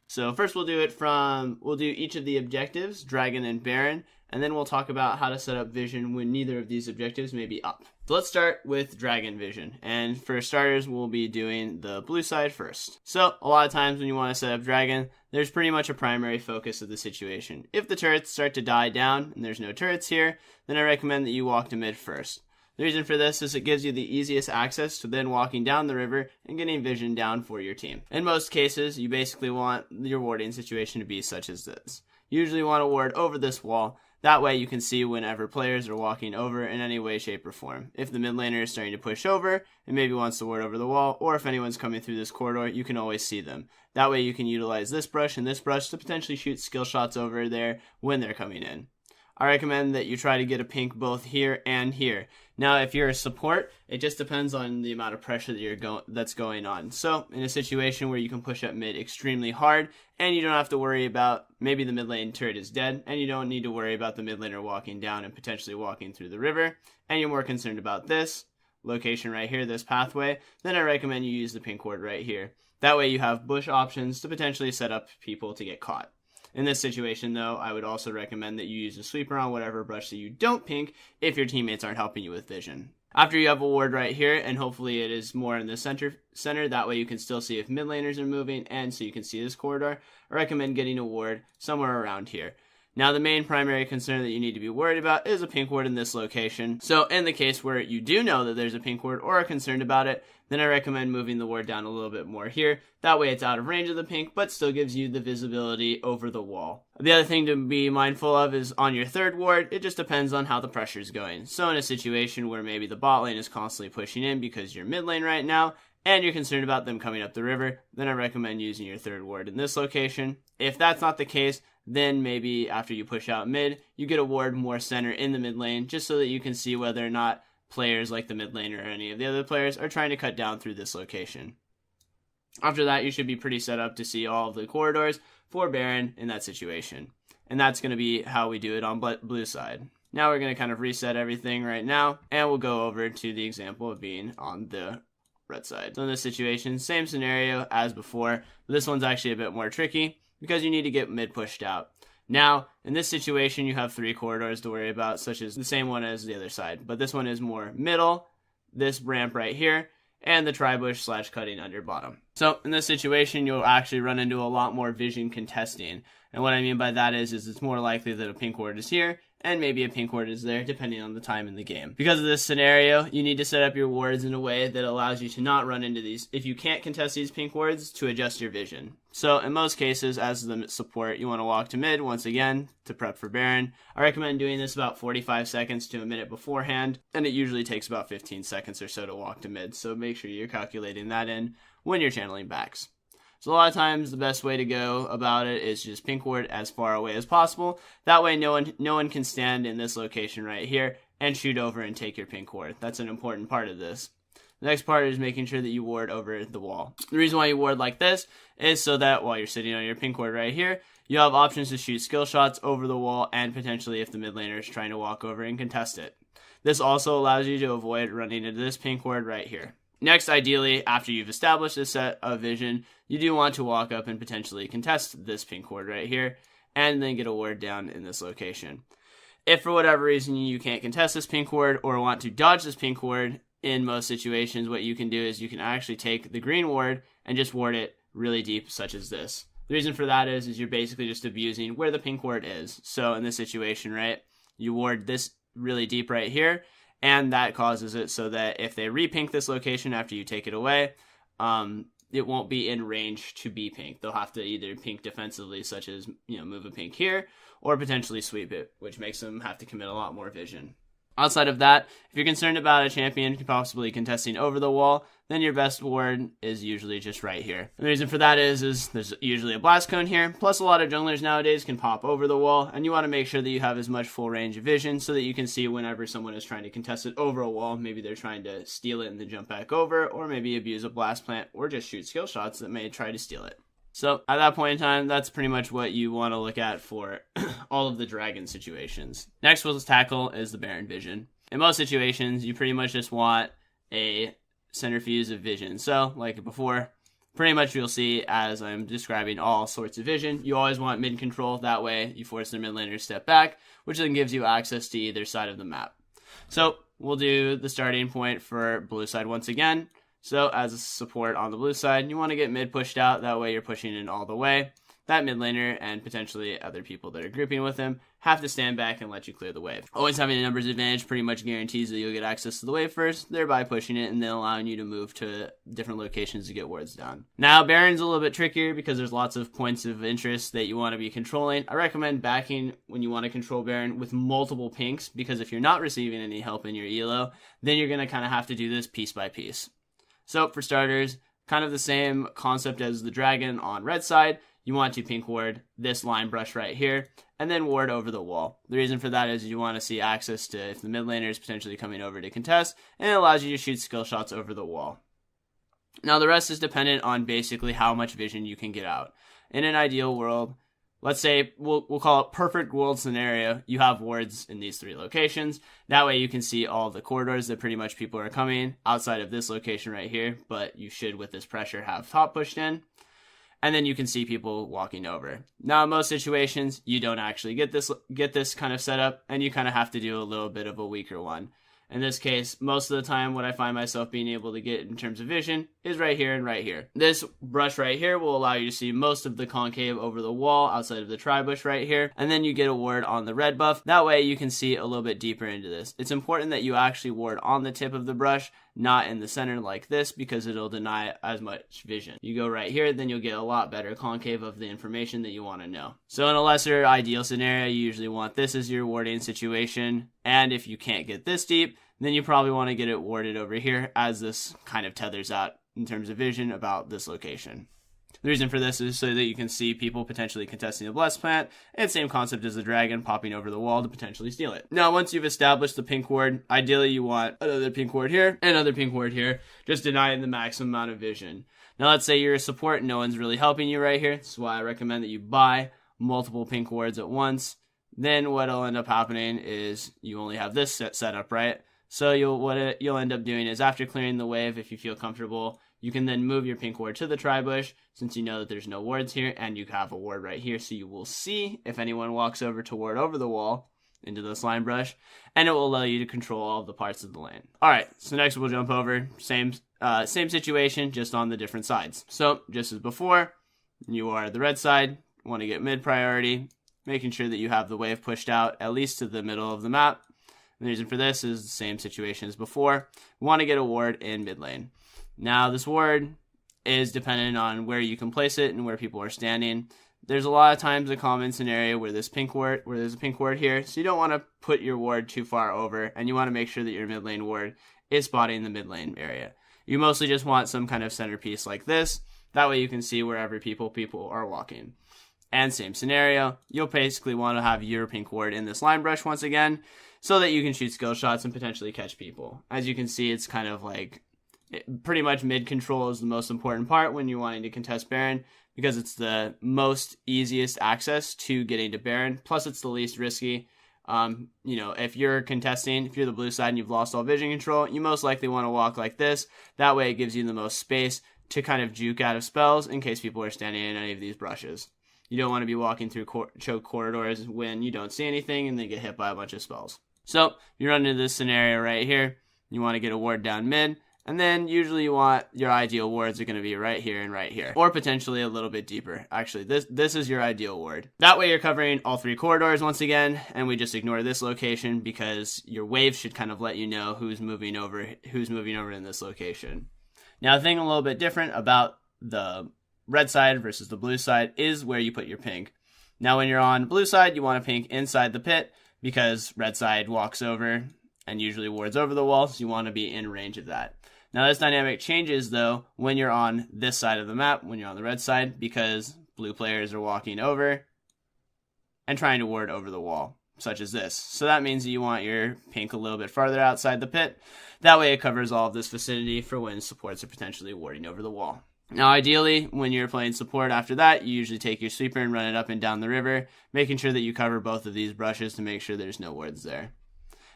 So first we'll do each of the objectives, Dragon and Baron, and then we'll talk about how to set up vision when neither of these objectives may be up. So let's start with Dragon vision, and for starters we'll be doing the blue side first. So a lot of times when you want to set up Dragon, there's pretty much a primary focus of the situation. If the turrets start to die down and there's no turrets here, then I recommend that you walk to mid first. The reason for this is it gives you the easiest access to then walking down the river and getting vision down for your team. In most cases, you basically want your warding situation to be such as this. You usually want to ward over this wall. That way you can see whenever players are walking over in any way, shape, or form. If the mid laner is starting to push over and maybe wants to ward over the wall, or if anyone's coming through this corridor, you can always see them. That way you can utilize this brush and this brush to potentially shoot skill shots over there when they're coming in. I recommend that you try to get a pink both here and here. Now, if you're a support, it just depends on the amount of pressure that's going on. So, in a situation where you can push up mid extremely hard, and you don't have to worry about maybe the mid lane turret is dead, and you don't need to worry about the mid laner walking down and potentially walking through the river, and you're more concerned about this location right here, this pathway, then I recommend you use the pink ward right here. That way you have bush options to potentially set up people to get caught. In this situation, though, I would also recommend that you use a sweeper on whatever brush that you don't pink if your teammates aren't helping you with vision. After you have a ward right here, and hopefully it is more in the center, that way you can still see if mid laners are moving, and so you can see this corridor, I recommend getting a ward somewhere around here. Now, the main primary concern that you need to be worried about is a pink ward in this location. So in the case where you do know that there's a pink ward or are concerned about it, then I recommend moving the ward down a little bit more here. That way it's out of range of the pink, but still gives you the visibility over the wall. The other thing to be mindful of is on your third ward, it just depends on how the pressure is going. So in a situation where maybe the bot lane is constantly pushing in because you're mid lane right now, and you're concerned about them coming up the river, then I recommend using your third ward in this location. If that's not the case, then maybe after you push out mid, you get a ward more center in the mid lane, just so that you can see whether or not players like the mid laner or any of the other players are trying to cut down through this location. After that, you should be pretty set up to see all of the corridors for Baron in that situation. And that's going to be how we do it on blue side. Now we're going to kind of reset everything right now, and we'll go over to the example of being on the red side. So in this situation, same scenario as before, but this one's actually a bit more tricky because you need to get mid pushed out. Now, in this situation, you have 3 corridors to worry about, such as the same one as the other side, but this one is more middle, this ramp right here, and the tri-bush / cutting under bottom. So in this situation, you'll actually run into a lot more vision contesting. And what I mean by that is it's more likely that a pink ward is here, and maybe a pink ward is there, depending on the time in the game. Because of this scenario, you need to set up your wards in a way that allows you to not run into these, if you can't contest these pink wards, to adjust your vision. So in most cases, as the support, you want to walk to mid, once again, to prep for Baron. I recommend doing this about 45 seconds to a minute beforehand, and it usually takes about 15 seconds or so to walk to mid, so make sure you're calculating that in when you're channeling backs. So a lot of times the best way to go about it is just pink ward as far away as possible. That way no one can stand in this location right here and shoot over and take your pink ward. That's an important part of this. The next part is making sure that you ward over the wall. The reason why you ward like this is so that while you're sitting on your pink ward right here, you have options to shoot skill shots over the wall and potentially if the mid laner is trying to walk over and contest it. This also allows you to avoid running into this pink ward right here. Next, ideally, after you've established a set of vision, you do want to walk up and potentially contest this pink ward right here, and then get a ward down in this location. If for whatever reason you can't contest this pink ward or want to dodge this pink ward, in most situations what you can do is you can actually take the green ward and just ward it really deep, such as this. The reason for that is you're basically just abusing where the pink ward is. So in this situation, right, you ward this really deep right here, and that causes it so that if they repink this location after you take it away, it won't be in range to be pink. They'll have to either pink defensively, such as, move a pink here, or potentially sweep it, which makes them have to commit a lot more vision. Outside of that, if you're concerned about a champion possibly contesting over the wall, then your best ward is usually just right here. And the reason for that is there's usually a blast cone here, plus a lot of junglers nowadays can pop over the wall, and you want to make sure that you have as much full range of vision so that you can see whenever someone is trying to contest it over a wall. Maybe they're trying to steal it and then jump back over, or maybe abuse a blast plant, or just shoot skill shots that may try to steal it. So at that point in time, that's pretty much what you want to look at for all of the dragon situations. Next we'll tackle is the Baron vision. In most situations, you pretty much just want a centrifuge of vision. So, like before, pretty much you'll see as I'm describing all sorts of vision, you always want mid control. That way you force the mid laner to step back, which then gives you access to either side of the map. So we'll do the starting point for blue side once again. So as a support on the blue side, you want to get mid pushed out. That way you're pushing in all the way. That mid laner and potentially other people that are grouping with him have to stand back and let you clear the wave. Always having a numbers advantage pretty much guarantees that you'll get access to the wave first, thereby pushing it and then allowing you to move to different locations to get wards down. Now, Baron's a little bit trickier because there's lots of points of interest that you want to be controlling. I recommend backing when you want to control Baron with multiple pinks, because if you're not receiving any help in your elo, then you're going to kind of have to do this piece by piece. So for starters, kind of the same concept as the dragon on red side. You want to pink ward this line brush right here, and then ward over the wall. The reason for that is you want to see access to if the mid laner is potentially coming over to contest, and it allows you to shoot skill shots over the wall. Now the rest is dependent on basically how much vision you can get out. In an ideal world, let's say we'll call it perfect world scenario, you have wards in these 3 locations. That way you can see all the corridors that pretty much people are coming outside of this location right here, but you should with this pressure have top pushed in. And then you can see people walking over. Now, in most situations, you don't actually get this kind of setup, and you kind of have to do a little bit of a weaker one. In this case, most of the time, what I find myself being able to get in terms of vision is right here and right here. This brush right here will allow you to see most of the concave over the wall outside of the tri-bush right here, and then you get a ward on the red buff. That way, you can see a little bit deeper into this. It's important that you actually ward on the tip of the brush, not in the center like this, because it'll deny as much vision. You go right here, then you'll get a lot better concave of the information that you want to know. So in a lesser ideal scenario, you usually want this as your warding situation, and if you can't get this deep, then you probably want to get it warded over here, as this kind of tethers out in terms of vision about this location. The reason for this is so that you can see people potentially contesting the Blessed Plant, and same concept as the dragon popping over the wall to potentially steal it. Now, once you've established the pink ward, ideally you want another pink ward here, and another pink ward here, just denying the maximum amount of vision. Now, let's say you're a support and no one's really helping you right here. This is why I recommend that you buy multiple pink wards at once. Then what'll end up happening is you only have this set up, right? So what you'll end up doing is after clearing the wave, if you feel comfortable, you can then move your pink ward to the tri-bush, since you know that there's no wards here, and you have a ward right here, so you will see if anyone walks over to ward over the wall into this line brush, and it will allow you to control all of the parts of the lane. Alright, so next we'll jump over, same situation, just on the different sides. So, just as before, you are the red side, want to get mid priority, making sure that you have the wave pushed out at least to the middle of the map. And the reason for this is the same situation as before. We want to get a ward in mid lane. Now, this ward is dependent on where you can place it and where people are standing. There's a lot of times a common scenario where there's a pink ward here, so you don't want to put your ward too far over, and you want to make sure that your mid lane ward is spotting the mid lane area. You mostly just want some kind of centerpiece like this. That way you can see wherever people are walking. And same scenario, you'll basically want to have your pink ward in this line brush once again, so that you can shoot skill shots and potentially catch people. As you can see, it's kind of like, pretty much mid control is the most important part when you're wanting to contest Baron, because it's the most easiest access to getting to Baron, plus it's the least risky. If you're contesting, if you're the blue side and you've lost all vision control, you most likely want to walk like this. That way it gives you the most space to kind of juke out of spells in case people are standing in any of these brushes. You don't want to be walking through choke corridors when you don't see anything and then get hit by a bunch of spells. So, you run into this scenario right here. You want to get a ward down mid, and then usually you want your ideal wards are going to be right here and right here, or potentially a little bit deeper. Actually, this is your ideal ward. That way you're covering all 3 corridors once again, and we just ignore this location because your wave should kind of let you know who's moving over in this location. Now, the thing a little bit different about the red side versus the blue side is where you put your pink. Now, when you're on blue side, you want to pink inside the pit, because red side walks over and usually wards over the wall, so you want to be in range of that. Now, this dynamic changes, though, when you're on this side of the map, when you're on the red side, because blue players are walking over and trying to ward over the wall, such as this. So that means that you want your pink a little bit farther outside the pit. That way it covers all of this vicinity for when supports are potentially warding over the wall. Now, ideally, when you're playing support after that, you usually take your sweeper and run it up and down the river, making sure that you cover both of these brushes to make sure there's no wards there.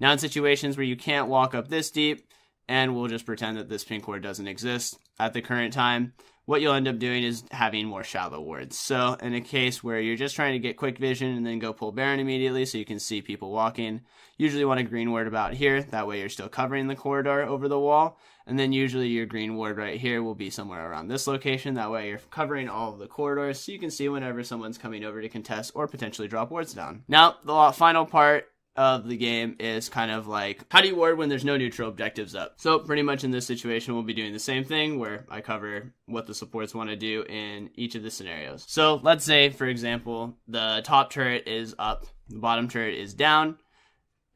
Now, in situations where you can't walk up this deep, and we'll just pretend that this pink ward doesn't exist at the current time. What you'll end up doing is having more shallow wards. So in a case where you're just trying to get quick vision and then go pull Baron immediately so you can see people walking, usually want a green ward about here. That way you're still covering the corridor over the wall. And then usually your green ward right here will be somewhere around this location. That way you're covering all of the corridors so you can see whenever someone's coming over to contest or potentially drop wards down. Now, the final part of the game is kind of like, how do you ward when there's no neutral objectives up? So pretty much in this situation, we'll be doing the same thing where I cover what the supports want to do in each of the scenarios. So let's say, for example, the top turret is up, the bottom turret is down,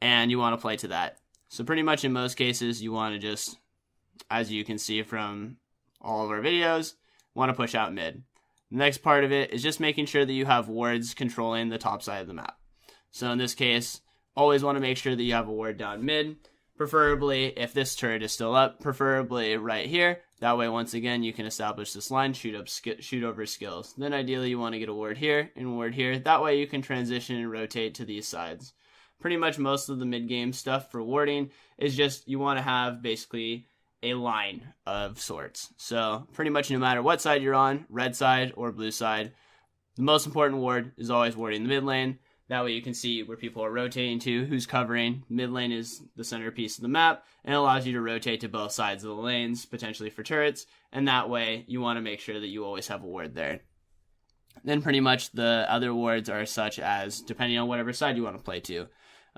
and you want to play to that. So pretty much in most cases, you want to just, as you can see from all of our videos, want to push out mid. The next part of it is just making sure that you have wards controlling the top side of the map. So in this case, always want to make sure that you have a ward down mid, preferably if this turret is still up, preferably right here. That way, once again, you can establish this line, shoot over skills. Then ideally, you want to get a ward here and ward here. That way, you can transition and rotate to these sides. Pretty much most of the mid-game stuff for warding is just you want to have basically a line of sorts. So pretty much no matter what side you're on, red side or blue side, the most important ward is always warding the mid lane. That way you can see where people are rotating to, who's covering. Mid lane is the centerpiece of the map and allows you to rotate to both sides of the lanes, potentially for turrets. And that way you want to make sure that you always have a ward there. Then pretty much the other wards are such as, depending on whatever side you want to play to.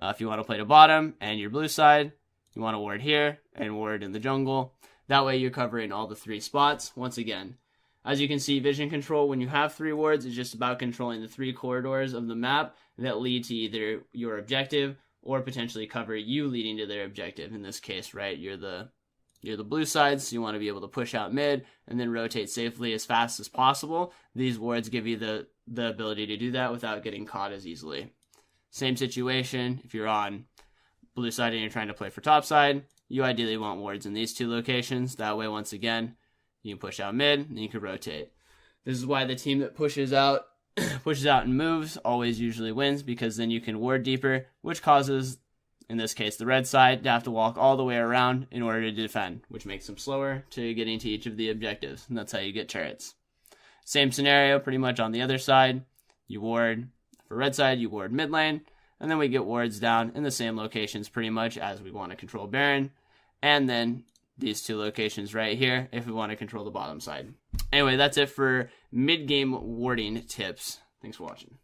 If you want to play to bottom and your blue side, you want to ward here and ward in the jungle. That way you're covering all the 3 spots. Once again, as you can see, vision control, when you have 3 wards, is just about controlling the 3 corridors of the map that lead to either your objective or potentially cover you leading to their objective. In this case, right, you're the blue side, so you want to be able to push out mid and then rotate safely as fast as possible. These wards give you the ability to do that without getting caught as easily. Same situation, if you're on blue side and you're trying to play for top side, you ideally want wards in these 2 locations. That way, once again, you can push out mid and you can rotate. This is why the team that pushes out and moves always usually wins, because then you can ward deeper, which causes, in this case, the red side to have to walk all the way around in order to defend, which makes them slower to getting to each of the objectives, and that's how you get turrets. Same scenario pretty much on the other side. You ward for red side, you ward mid lane, and then we get wards down in the same locations pretty much as we want to control Baron, and then these 2 locations right here if we want to control the bottom side. Anyway, that's it for mid-game warding tips. Thanks for watching.